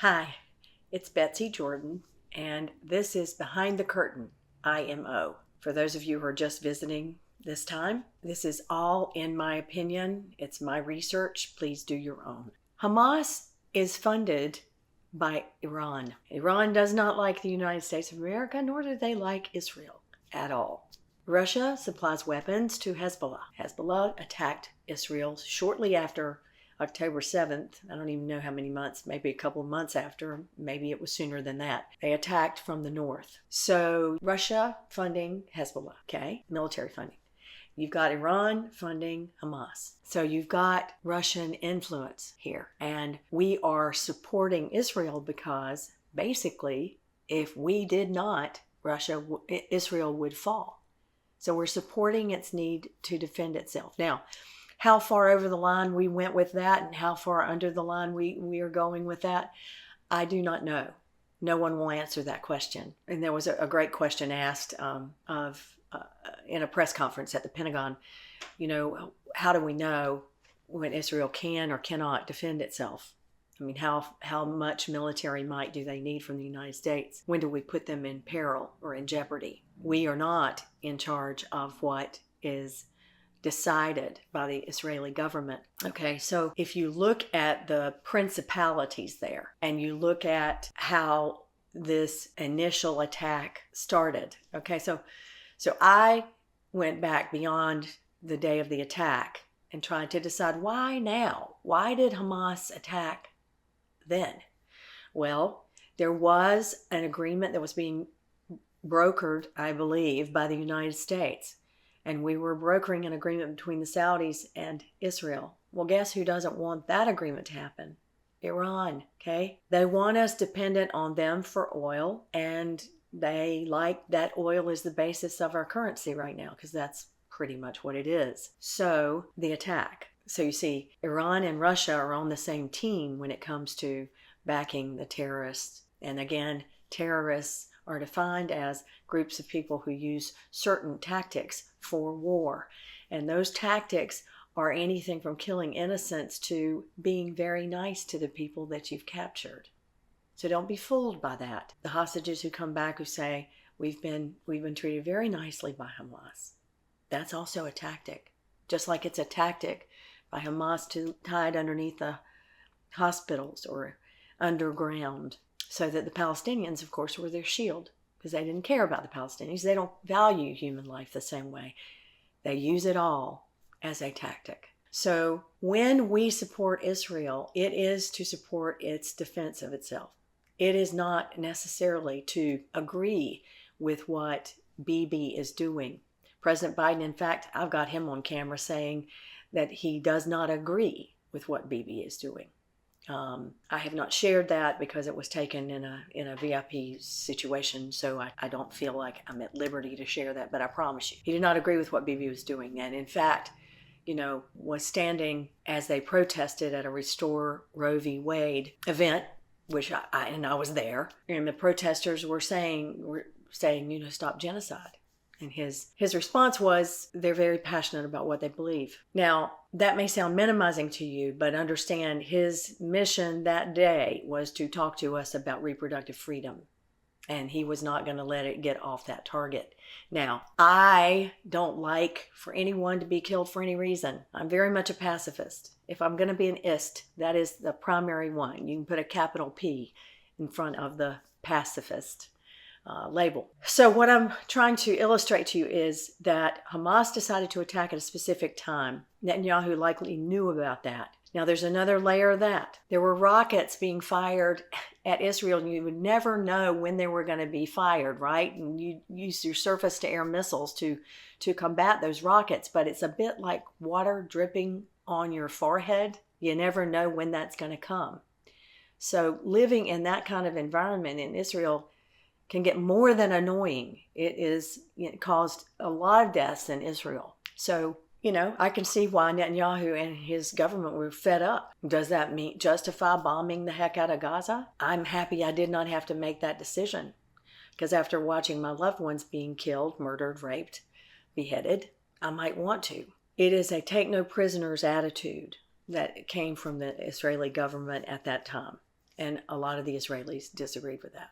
Hi, it's Betsy Jordan, and this is Behind the Curtain IMO. For those of you who are just visiting this time, this is all in my opinion. It's my research. Please do your own. Hamas is funded by Iran. Iran does not like the United States of America, nor do they like Israel at all. Russia supplies weapons to Hezbollah. Hezbollah attacked Israel shortly after October 7th. I don't even know how many months, maybe a couple of months after, maybe it was sooner than that. They attacked from the north. So Russia funding Hezbollah, okay? Military funding. You've got Iran funding Hamas. So you've got Russian influence here. And we are supporting Israel because basically, if we did not, Israel would fall. So we're supporting its need to defend itself. Now, how far over the line we went with that and how far under the line we are going with that, I do not know. No one will answer that question. And there was a great question asked in a press conference at the Pentagon, how do we know when Israel can or cannot defend itself? I mean, how much military might do they need from the United States? When do we put them in peril or in jeopardy? We are not in charge of what is decided by the Israeli government. Okay, so if you look at the principalities there and you look at how this initial attack started, okay, so I went back beyond the day of the attack and tried to decide why now? Why did Hamas attack then? Well, there was an agreement that was being brokered, I believe, by the United States. And we were brokering an agreement between the Saudis and Israel. Well, guess who doesn't want that agreement to happen? Iran, okay? They want us dependent on them for oil, and they like that oil is the basis of our currency right now, because that's pretty much what it is. So, the attack. So you see, Iran and Russia are on the same team when it comes to backing the terrorists. And again, terrorists are defined as groups of people who use certain tactics for war. And those tactics are anything from killing innocents to being very nice to the people that you've captured. So don't be fooled by that. The hostages who come back who say, we've been treated very nicely by Hamas. That's also a tactic. Just like it's a tactic by Hamas to hide underneath the hospitals or underground, so that the Palestinians, of course, were their shield, because they didn't care about the Palestinians. They don't value human life the same way. They use it all as a tactic. So when we support Israel, it is to support its defense of itself. It is not necessarily to agree with what Bibi is doing. President Biden, in fact, I've got him on camera saying that he does not agree with what Bibi is doing. I have not shared that because it was taken in a VIP situation, so I don't feel like I'm at liberty to share that, but I promise you, he did not agree with what Bibi was doing, and in fact, was standing as they protested at a Restore Roe v. Wade event, which I was there, and the protesters were saying, stop genocide. And his response was, they're very passionate about what they believe. Now, that may sound minimizing to you, but understand his mission that day was to talk to us about reproductive freedom. And he was not going to let it get off that target. Now, I don't like for anyone to be killed for any reason. I'm very much a pacifist. If I'm going to be an ist, that is the primary one. You can put a capital P in front of the pacifist label. So what I'm trying to illustrate to you is that Hamas decided to attack at a specific time. Netanyahu likely knew about that. Now there's another layer of that. There were rockets being fired at Israel, and you would never know when they were going to be fired, right? And you use your surface-to-air missiles to combat those rockets, but it's a bit like water dripping on your forehead. You never know when that's going to come. So living in that kind of environment in Israel can get more than annoying. It caused a lot of deaths in Israel. So, I can see why Netanyahu and his government were fed up. Does that mean justify bombing the heck out of Gaza? I'm happy I did not have to make that decision, because after watching my loved ones being killed, murdered, raped, beheaded, I might want to. It is a take no prisoners attitude that came from the Israeli government at that time. And a lot of the Israelis disagreed with that.